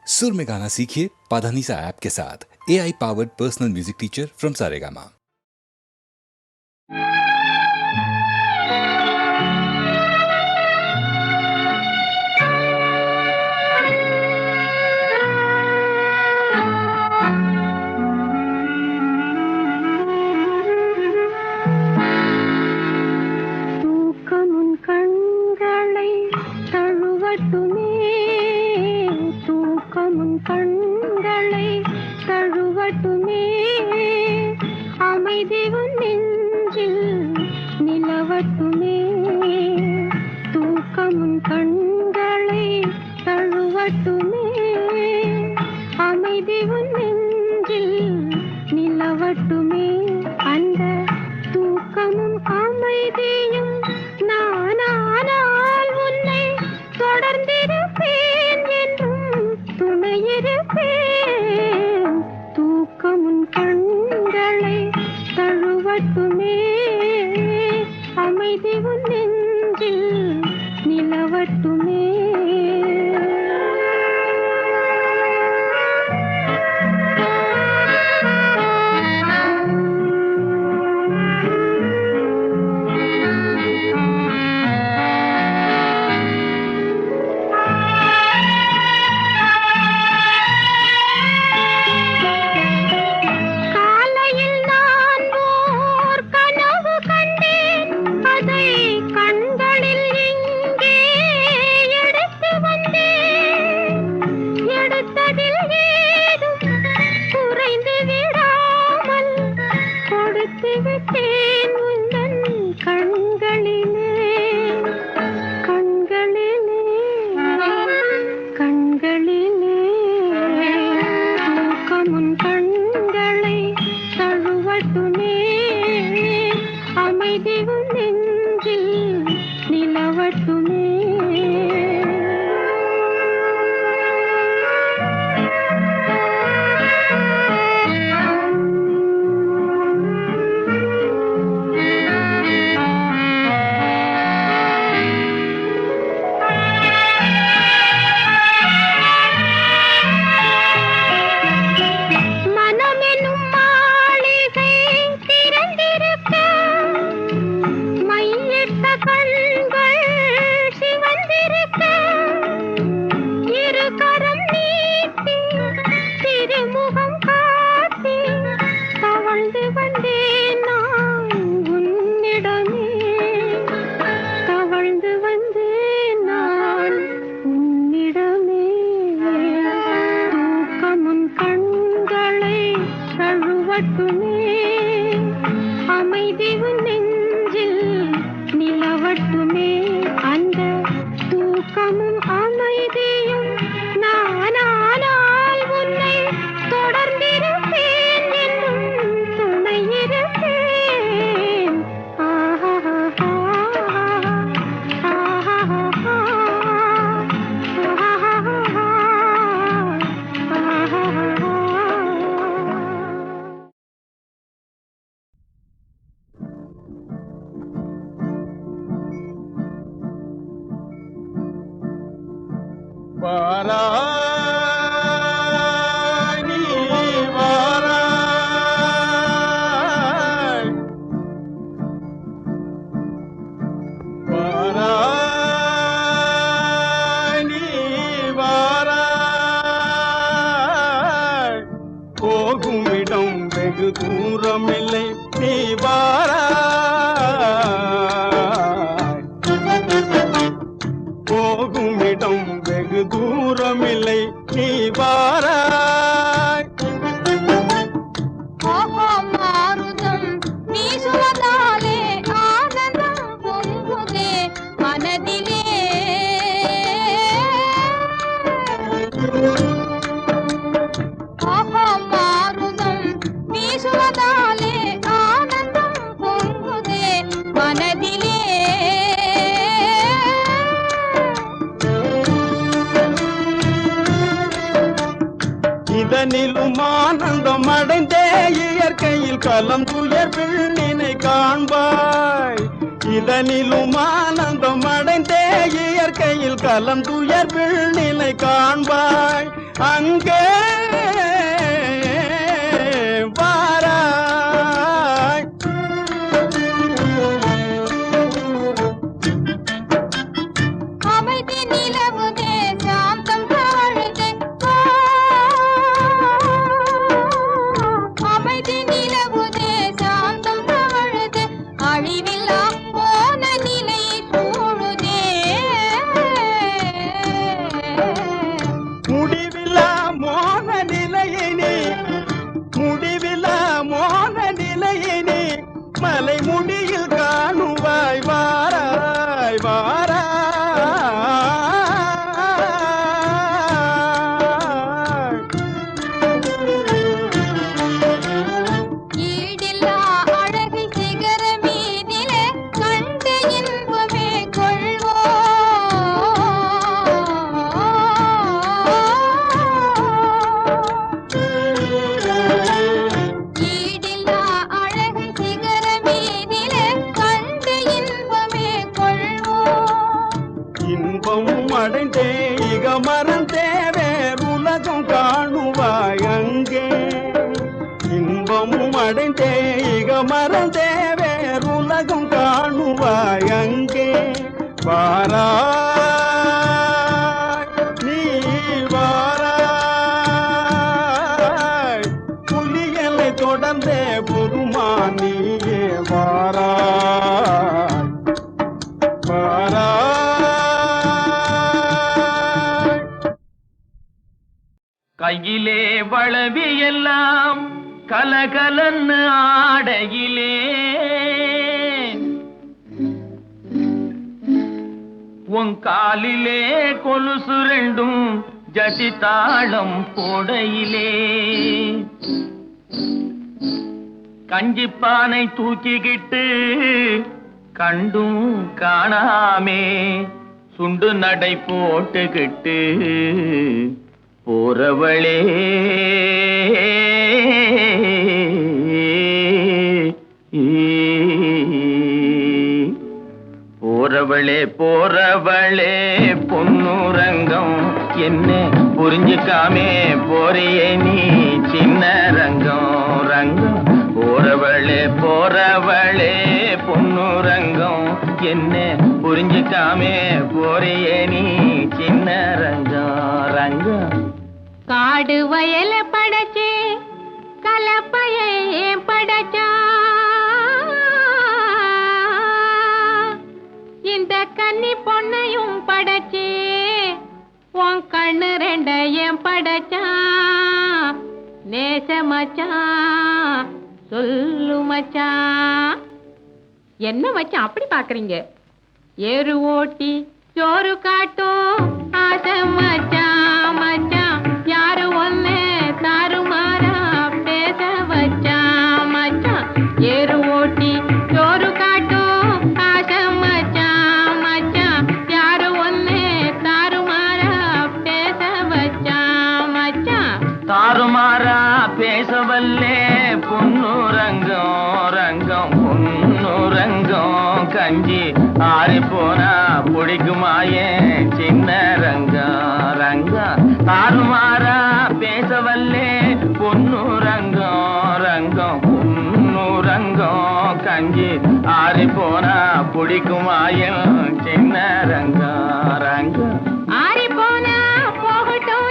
सुर में गाना सीखिए पाधानीसा ऐप के साथ। AI powered personal music teacher from Saregama. கண்களை தழுவட்டுமே அமைதி உன் நெஞ்சில் நிலவட்டுமே தூக்கமுன் கண்களை தழுவட்டுமே அமைதி உன் நெஞ்சில் நிலவட்டுமே அந்த தூக்கமும் அமைதியும் நானானால் உன்னை தொடர்ந்திருப்பேன் என்றும் துணையிருப்பேன் தூக்கமுன் கண்களை தழுவட்டுமே அமைதி உன் நெஞ்சில் நிலவட்டுமே ஆனந்தம் அடைந்தே இயற்கையில் கலம் துயர் பிள்ளினை காண்பாய். இதனிலும் ஆனந்தம் அடைந்தே இயற்கையில் கலம் துயர் பிள்ளினை காண்பாய். அங்கே வாராய். அமைதி நிலவுதே சாந்தம் தாழுதே அமைதி நிலவுதே சாந்தம் தாழுதே அழிவில்லா போன நிலை சூழுதே முடிவில்லா மோன நிலையினே முடிவில்லா மோன நிலையினே மலை முடியில் காணுவாய் வாராய் வாராய். ஈடில்லா அழகு சிகர மீதிலே கண்ட இன்பமே ஈடில்லா அழகு சிகர மீதிலே கண்ட இன்பமே இன்பம் அடைந்தே இக மறந்தே வேறுலகம் காணுவாய் அங்கே. இன்பம் அடைந்தே இக மறந்தே வேறுலகம் காணுவாய் அங்கே. வாராய் நீ வாராய் புலிகளை தொடர்ந்தே புதுமான் நீயே வாராய் வாராய். கையிலே வளவி எல்லாம் கலகலன்னு ஆடையிலே உன் காலிலே கொலுசு ரெண்டும் ஜதி தாளம் போடையிலே கஞ்சிப்பானை தூக்கிக்கிட்டு கண்டும் காணாமே சுண்டு நடை போட்டுக்கிட்டு போறவளே போறவளே போறவளே பொன்னுரங்கம் என்ன புரிஞ்சுக்காமே போறியே நீ சின்ன ரங்கம் ரங்கம். போறவளே போறவளே பொன்னுரங்கம் என்ன புரிஞ்சுக்காமே போறியே நீ சின்ன ரங்கம் ரங்கம். காடு வயல படைச்சே கலப்பையே படைச்சா இந்த கன்னி பொண்ணையும் படைச்சே உன் கண்ணு ரெண்டையும் படைச்சா நேச மச்சான் சொல்லு மச்சான். என்ன மச்சான் அப்படி பாக்குறீங்க? ஏறு ஓட்டி சோறு காட்டும் ஆசை மச்சான் மச்சான் யாரு ஒன்னு தாறுமாறா பேச வச்சான் மச்சான். ஏறு ஓட்டி சோறு காட்டும் ஆசை மச்சான் மச்சான் யாரு ஒன்னு தாறுமாறா பேச வச்சான் மச்சான். தாறுமாறா பேசவல்லே பொன்னுரங்கம் ரங்கம் பொன்னுரங்கம் கஞ்சி ஆறி போனா பிடிக்குமாயே சின்ன ரங்கம் ரங்கம். தாறுமாறா பேசவல்லே பொன்னுரங்கம் ரங்கம் பொன்னுரங்கம் கஞ்சி ஆறி போனா பிடிக்குமாயே சின்ன ரங்கம் ரங்கம். ஆறி போனா போகட்டும்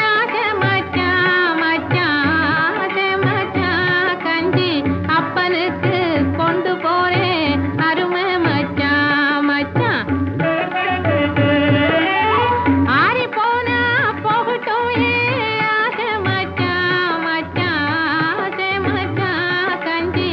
ஆசை மச்சான் மச்சான் ஆசை மச்சான் கஞ்சி அப்பனுக்கு கொண்டு போறேன் அருமை மச்சான் மச்சான். ஆறி போனா போகட்டும் ஆசை மச்சான் மச்சான் ஆசை மச்சான் கஞ்சி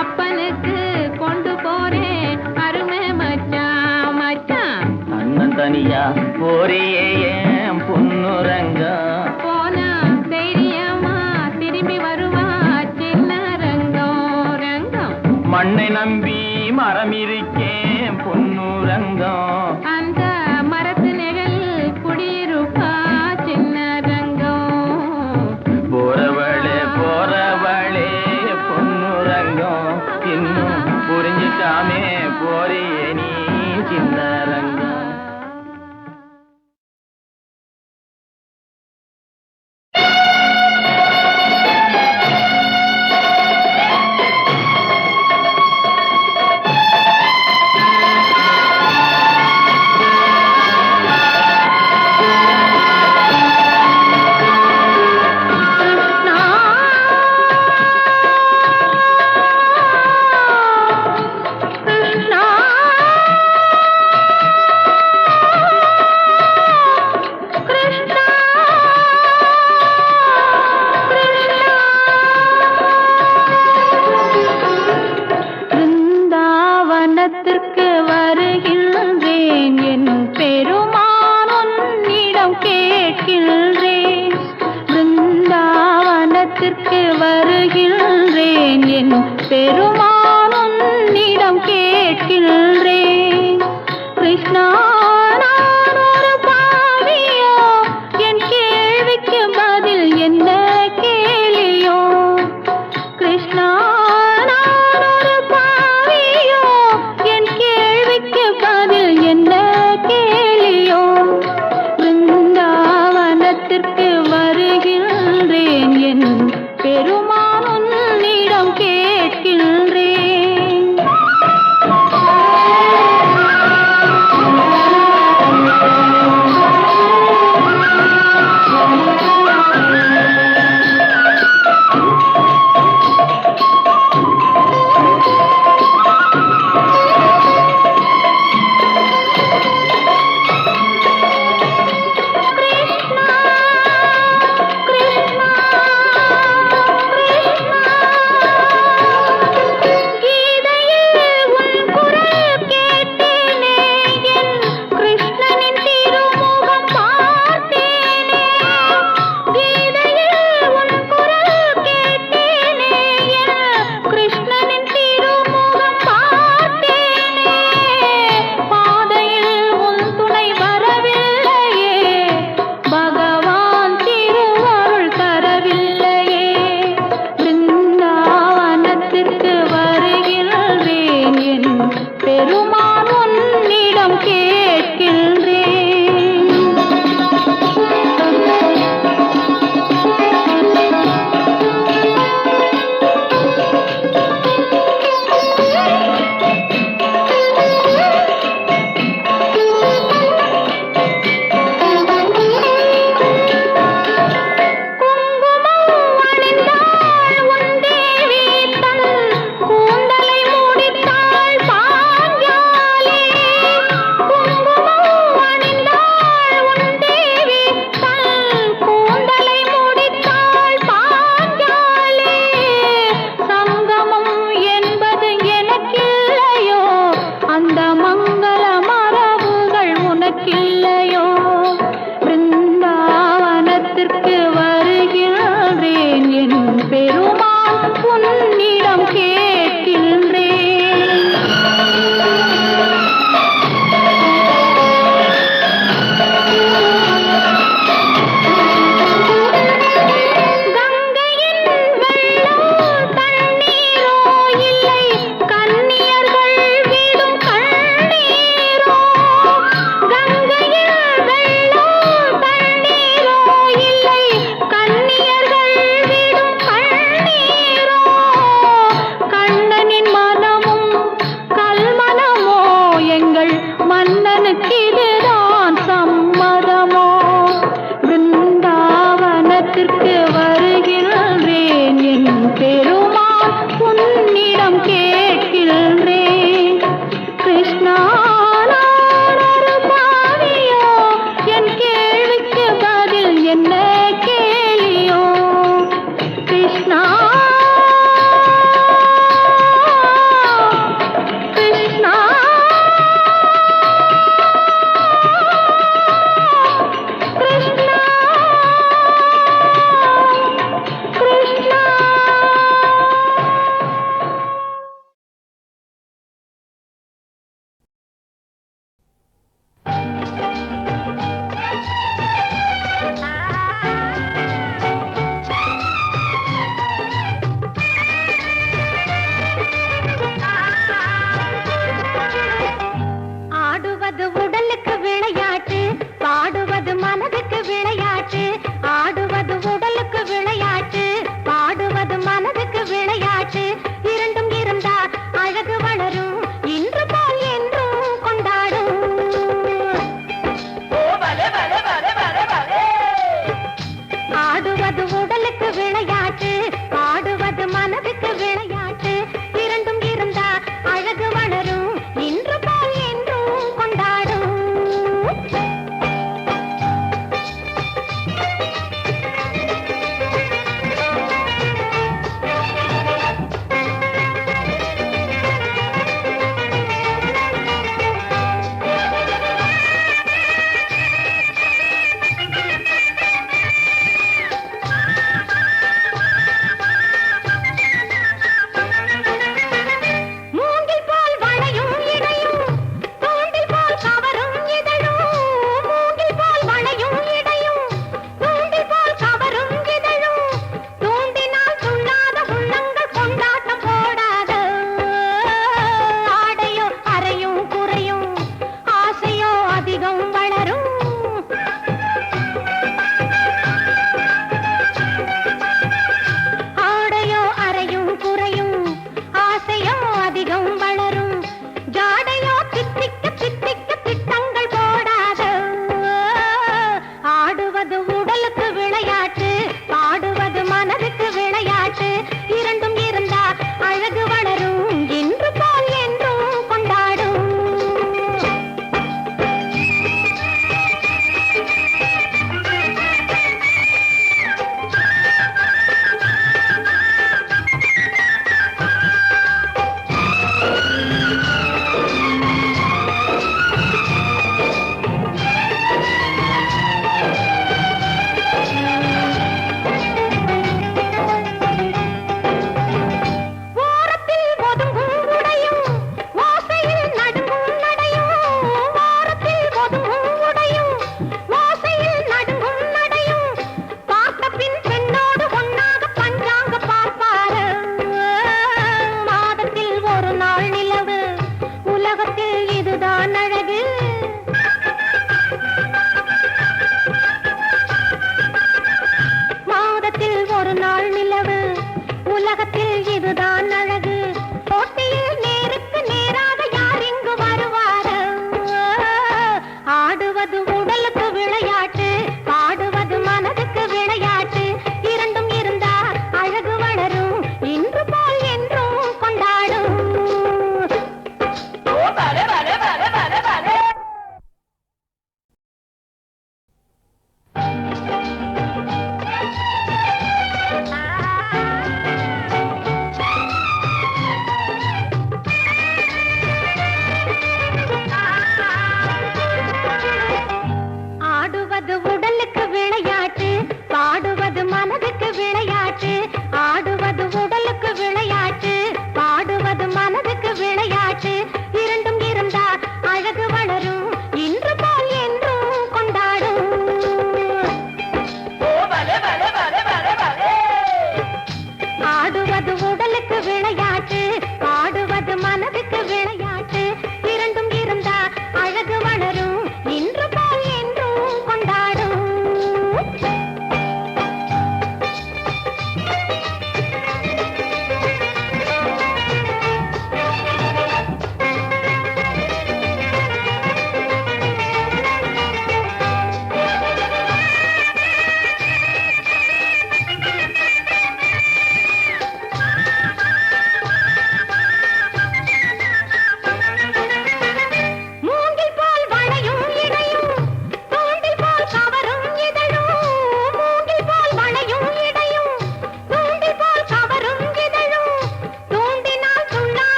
அப்பனுக்கு கொண்டு போறேன் அருமை மச்சான் மச்சான். அண்ணன் தனியா போறியே ஏன் பொன்னுரங்கம் போனா தைரியமா திரும்பி வருவா சின்ன ரங்கம் ரங்கம். மண்ணை நம்பி மரம் இருக்கேன் பொன்னுரங்கம் அந்த மரத்து நிழல் குடியிருப்பா சின்ன ரங்கம். போறவளே பொன்னுரங்கம் இன்னும் புரிஞ்சுக்காமே போறியே நீ சின்ன ரங்கம். அது உடலுக்கு விளையாட்டு, பாடுவது மனதுக்கு விளையாட்டு. இரண்டும் இருந்தா அழகு வளரும், இன்று போல் என்றும் கொண்டாடும்.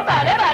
பலே பலே